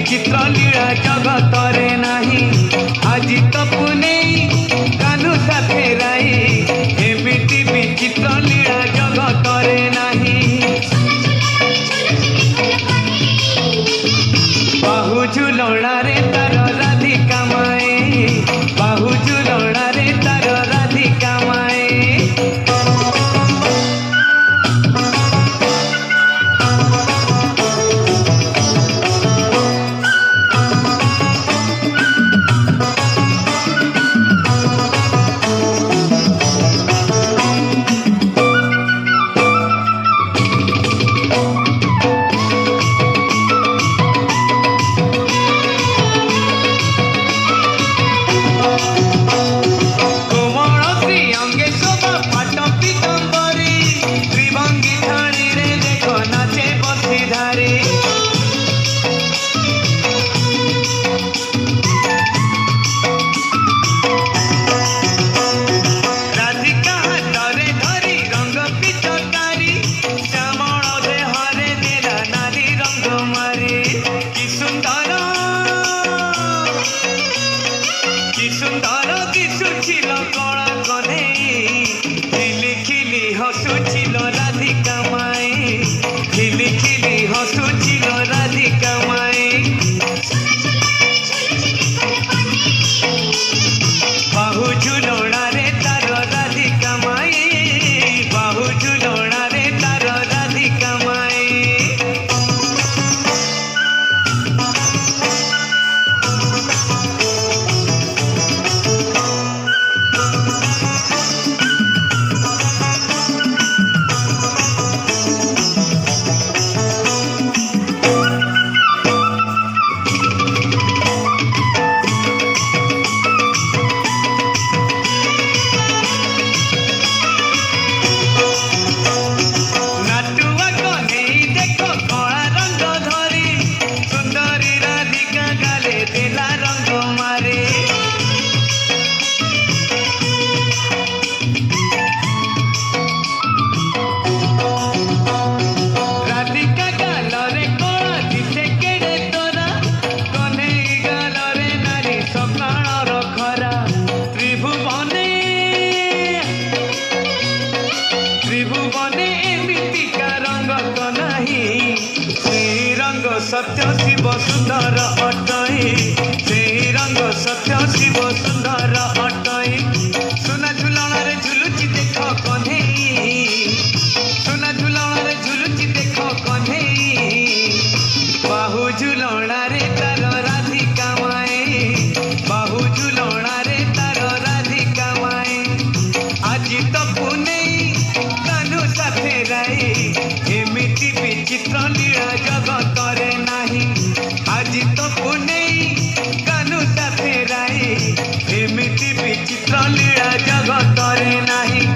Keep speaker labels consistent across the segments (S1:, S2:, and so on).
S1: विचित्र लीला जगत रे नाही आज तो पुणे कानू साथे राई एमिति विचित्र लीला जगत रे नाही बाहु झुलणा रे तार राधिका माए बाहु झुलणा रे तार राधिका माए सत्य शिव सुंदर अटई से रंग सत्य शिव सुंदर अटई सुना झुलण रे झुलुची देख कन्हई सुना झुलण रे झुलुची देख कन्हई बाहु झुलण रे तार राधिका माए बाहु झुलण रे तार राधिका माए आज तो पुणे कानू साथे राई एमिति विचित्र लीला जगत रे नाही आज तो पुणे कानू साथे राई एमिति विचित्र लीला जगत रे नाही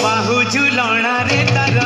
S1: बाहु झुलणा रे तार